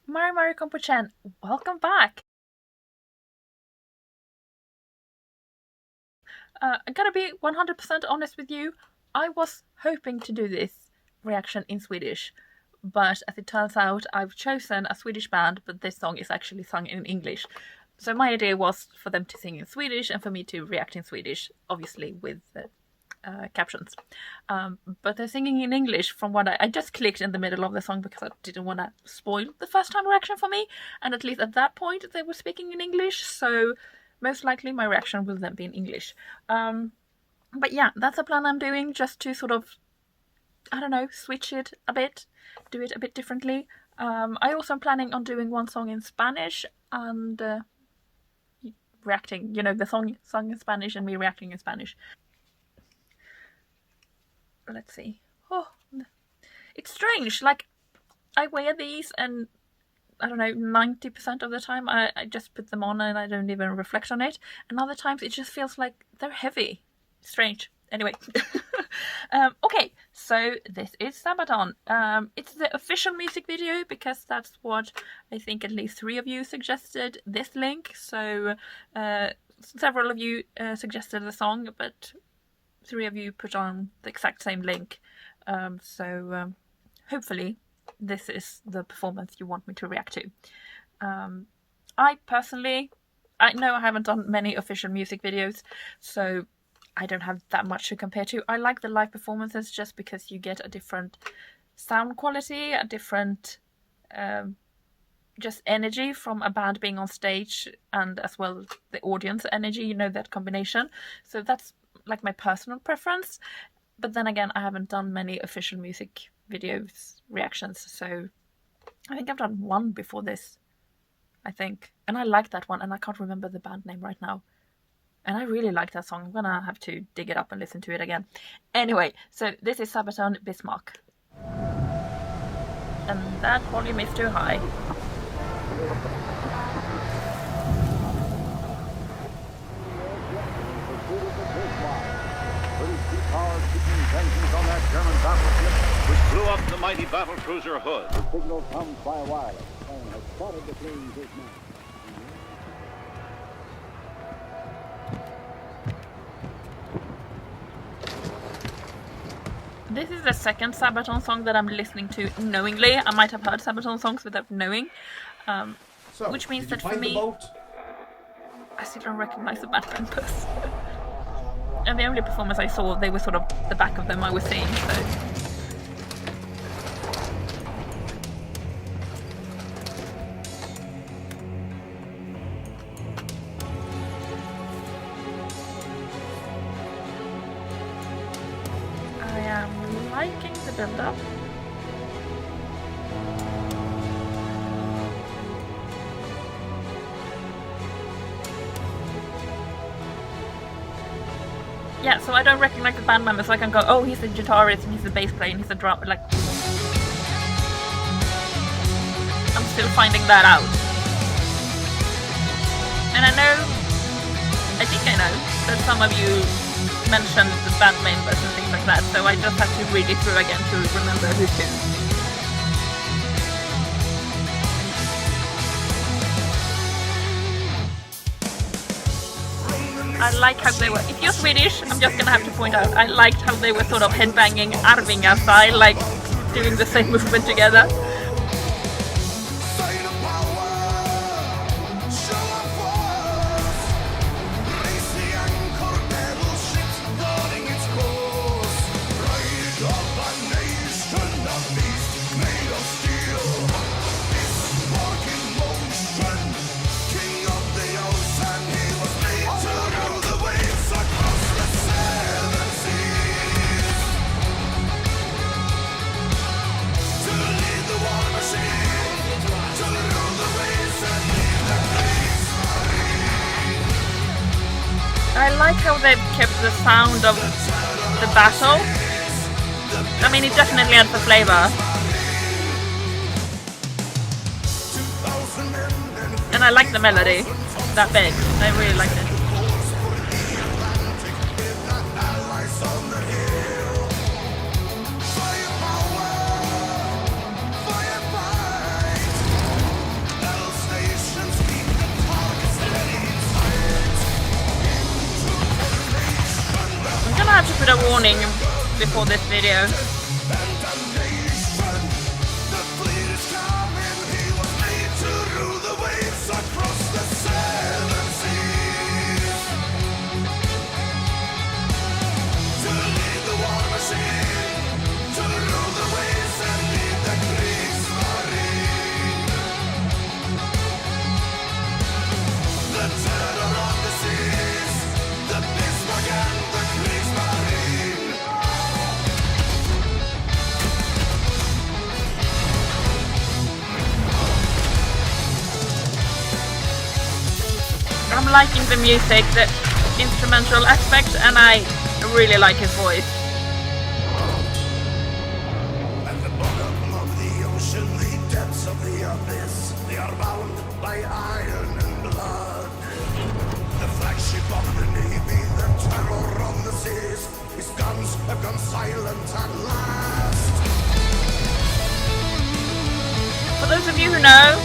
Mari Kompuchen, welcome back! I gotta be 100% honest with you, I was hoping to do this reaction in Swedish, but as it turns out, I've chosen a Swedish band, but this song is actually sung in English. So my idea was for them to sing in Swedish and for me to react in Swedish, obviously with captions. But they're singing in English from what I just clicked in the middle of the song because I didn't want to spoil the first time reaction for me, and at least at that point they were speaking in English, so most likely my reaction will then be in English. But yeah, that's a plan I'm doing, just to sort of, I don't know, switch it a bit, do it a bit differently. I also am planning on doing one song in Spanish and reacting, the song sung in Spanish and me reacting in Spanish. Let's see. Oh, it's strange. Like, I wear these and I don't know, 90% of the time I just put them on and I don't even reflect on it. And other times it just feels like they're heavy. Strange. Anyway. Okay, so this is Sabaton. It's the official music video because that's what I think at least 3 of you suggested this link. So several of you suggested the song, but 3 of you put on the exact same link. So hopefully this is the performance you want me to react to. I know I haven't done many official music videos, so I don't have that much to compare to. I like the live performances just because you get a different sound quality, a different just energy from a band being on stage, and as well the audience energy, that combination. So that's like my personal preference. But then again, I haven't done many official music videos reactions, so I think I've done one before this, I think, and I like that one, and I can't remember the band name right now, and I really like that song. I'm gonna have to dig it up and listen to it again. Anyway, so this is Sabaton, Bismarck, and that volume is too high. On that German battleship, which blew up the mighty battle cruiser Hood. The signal comes by wireless and has spotted the planes his men. This is the second Sabaton song that I'm listening to knowingly. I might have heard Sabaton songs without knowing, which means that for me, I still don't recognize the band members. And the only performance I saw, they were sort of the back of them I was seeing, so. I am liking the build-up. Yeah, so I don't recognize the band members, so I can go, oh, he's the guitarist, and he's the bass player, and he's the drummer, like... I'm still finding that out. And I think I know, that some of you mentioned the band members and things like that, so I just have to read it through again to remember who's who. I like how they were, if you're Swedish, I'm just gonna have to point out, I liked how they were sort of headbanging Arvinga style, like doing the same movement together. I like how they've kept the sound of the battle. I mean, it definitely adds the flavor. And I like the melody, that bit. I really liked it. a warning before this video. I'm liking the music, the instrumental aspect, and I really like his voice. At the bottom of the ocean, the depths of the abyss, they are bound by iron and blood. The flagship of the Navy, the terror of the seas, his guns have gone silent at last. For those of you who know,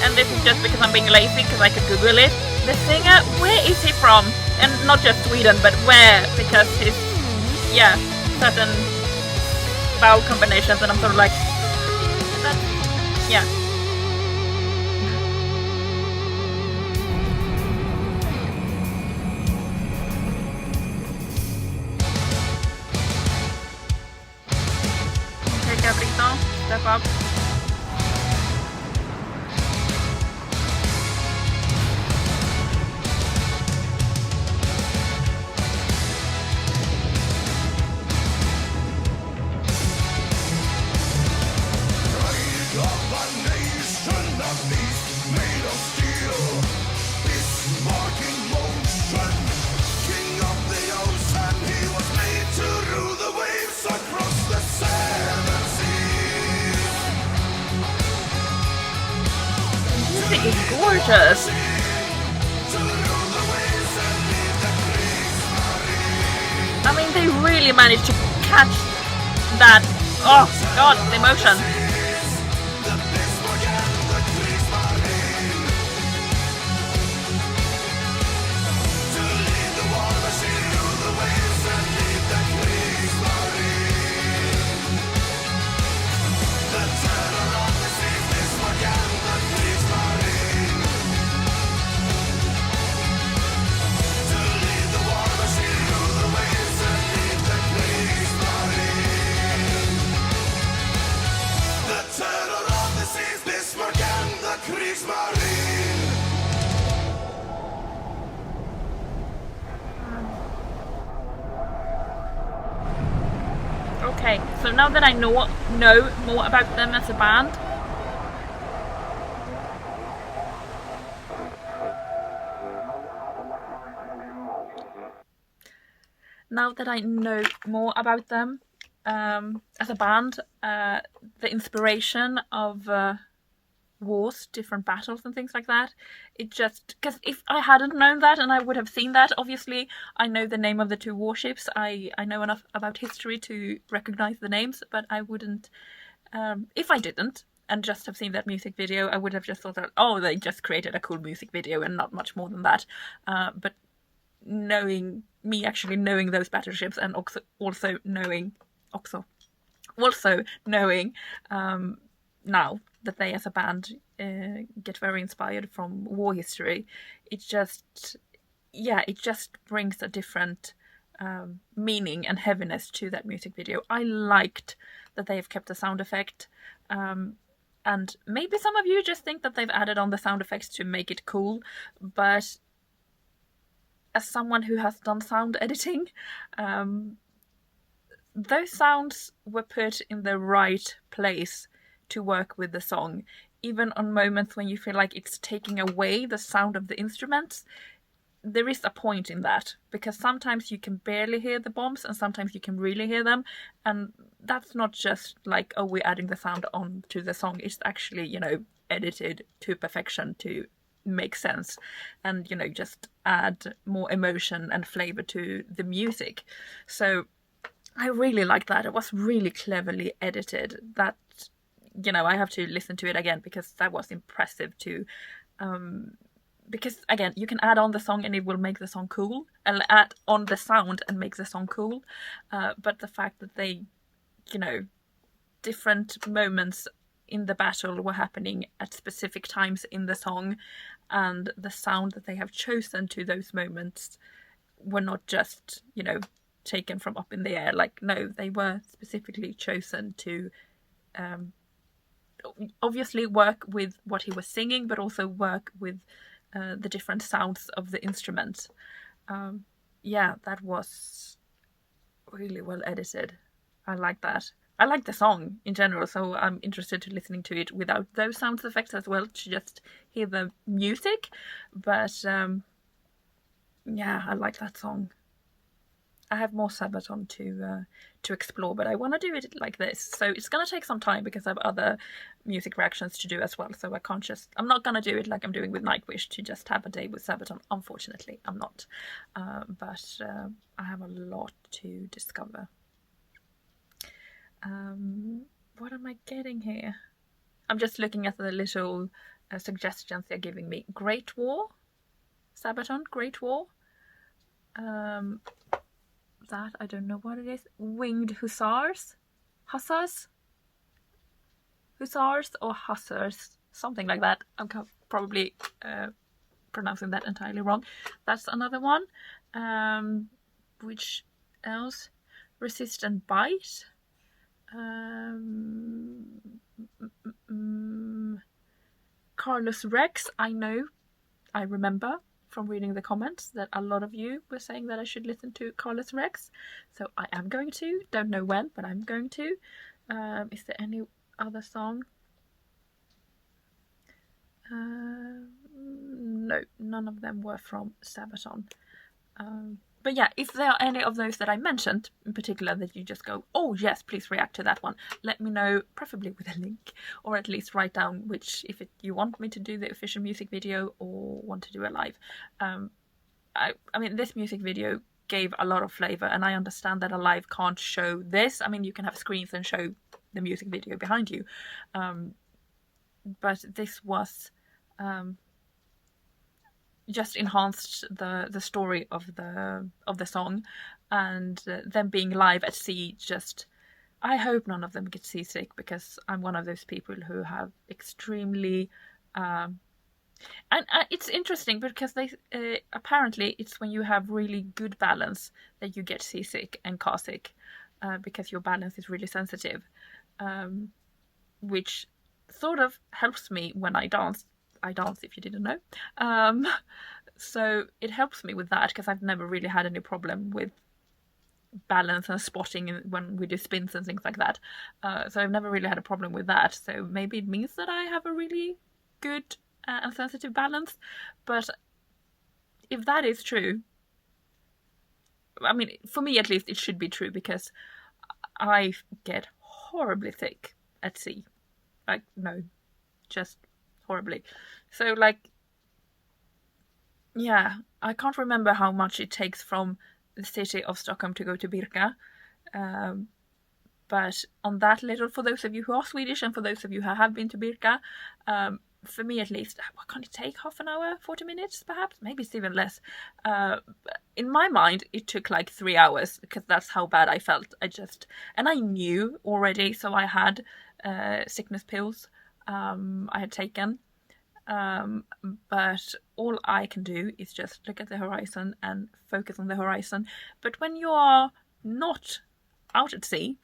and this is just because I'm being lazy because I could Google it, the singer, where is he from? And not just Sweden, but where? Because his, certain vowel combinations, and I'm sort of like, yeah. Okay, Cabrito, step up. Music is gorgeous. I mean, they really managed to catch that. Oh God, the emotion. Okay, so now that I know more about them as a band, as a band, the inspiration of wars, different battles and things like that, it just, because if I hadn't known that and I would have seen that, obviously I know the name of the two warships, I know enough about history to recognize the names, but I wouldn't, if I didn't and just have seen that music video, I would have just thought that, oh, they just created a cool music video and not much more than that. But knowing those battleships and also knowing now that they as a band get very inspired from war history, it just brings a different meaning and heaviness to that music video. I liked that they have kept the sound effect, and maybe some of you just think that they've added on the sound effects to make it cool, but as someone who has done sound editing, those sounds were put in the right place to work with the song. Even on moments when you feel like it's taking away the sound of the instruments, there is a point in that, because sometimes you can barely hear the bombs and sometimes you can really hear them, and that's not just like, oh, we're adding the sound on to the song. It's actually, edited to perfection to make sense and, just add more emotion and flavor to the music. So I really like that. It was really cleverly edited. That, I have to listen to it again because that was impressive to because again, you can add on the song and it will make the song cool, and add on the sound and make the song cool. But the fact that they, different moments in the battle were happening at specific times in the song, and the sound that they have chosen to those moments were not just, taken from up in the air. Like, no, they were specifically chosen to obviously work with what he was singing, but also work with the different sounds of the instrument. That was really well edited. I like that. I like the song in general, so I'm interested to listening to it without those sound effects as well, to just hear the music. But I like that song. I have more Sabaton to explore, but I want to do it like this. So it's going to take some time because I have other music reactions to do as well. So I'm not going to do it like I'm doing with Nightwish, to just have a day with Sabaton. Unfortunately, I'm not. But I have a lot to discover. What am I getting here? I'm just looking at the little suggestions they're giving me. Great War? Sabaton? Great War? That I don't know what it is. Winged Hussars? Hussars or Hussars? Something like that. I'm probably pronouncing that entirely wrong. That's another one. Which else? Resist and Bite. Carlos Rex. I remember from reading the comments that a lot of you were saying that I should listen to Carlos Rex, so I am going to. Don't know when, but I'm going to. Is there any other song? No, none of them were from Sabaton. But yeah, if there are any of those that I mentioned in particular that you just go, oh yes, please react to that one, let me know, preferably with a link, or at least write down which, you want me to do the official music video or want to do a live. I mean, this music video gave a lot of flavor, and I understand that a live can't show this. I mean, you can have screens and show the music video behind you, but this was just enhanced the story of the song, and them being live at sea. Just, I hope none of them get seasick, because I'm one of those people who have extremely and it's interesting because they apparently it's when you have really good balance that you get seasick and car sick, because your balance is really sensitive, which sort of helps me when I dance, if you didn't know. So it helps me with that, because I've never really had any problem with balance and spotting when we do spins and things like that. So I've never really had a problem with that. So maybe it means that I have a really good and sensitive balance. But if that is true, I mean, for me at least, it should be true, because I get horribly sick at sea. Like, no, just horribly. So, like, yeah, I can't remember how much it takes from the city of Stockholm to go to Birka. But on that little, for those of you who are Swedish and for those of you who have been to Birka, for me at least, what can it take? Half an hour, 40 minutes perhaps? Maybe it's even less. In my mind, it took like 3 hours, because that's how bad I felt. And I knew already, so I had sickness pills I had taken. But all I can do is just look at the horizon and focus on the horizon. But when you are not out at sea,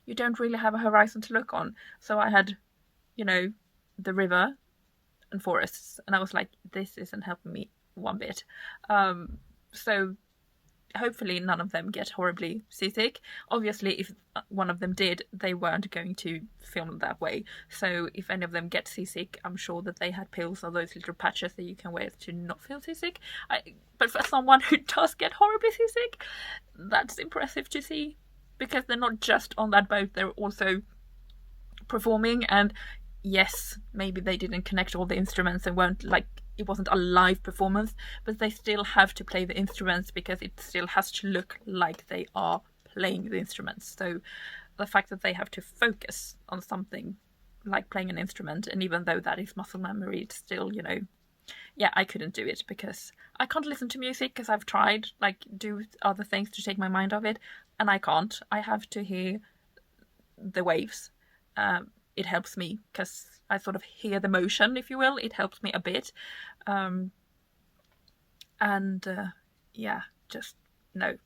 you don't really have a horizon to look on. So I had, the river and forests, and I was like, this isn't helping me one bit. So hopefully none of them get horribly seasick. Obviously, if one of them did, they weren't going to film that way. So if any of them get seasick, I'm sure that they had pills or those little patches that you can wear to not feel seasick. But for someone who does get horribly seasick, that's impressive to see, because they're not just on that boat, they're also performing. And yes, maybe they didn't connect all the instruments and it wasn't a live performance, but they still have to play the instruments, because it still has to look like they are playing the instruments. So the fact that they have to focus on something like playing an instrument, and even though that is muscle memory, it's still, yeah, I couldn't do it because I can't listen to music because I've tried, like, do other things to take my mind off it, and I can't. I have to hear the waves. It helps me because I sort of hear the motion, if you will. It helps me a bit. Yeah, just no.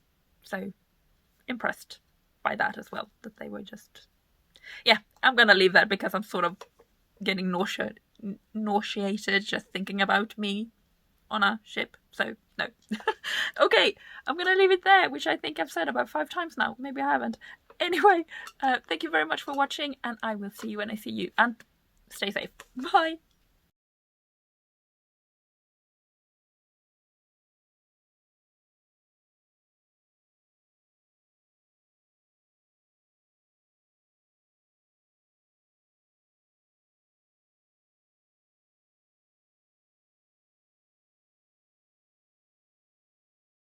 So impressed by that as well, that they were just... Yeah, I'm gonna leave that because I'm sort of getting nauseated just thinking about me on a ship. So no. Okay, I'm gonna leave it there, which I think I've said about 5 times now. Maybe I haven't. Anyway, thank you very much for watching, and I will see you when I see you. And stay safe. Bye.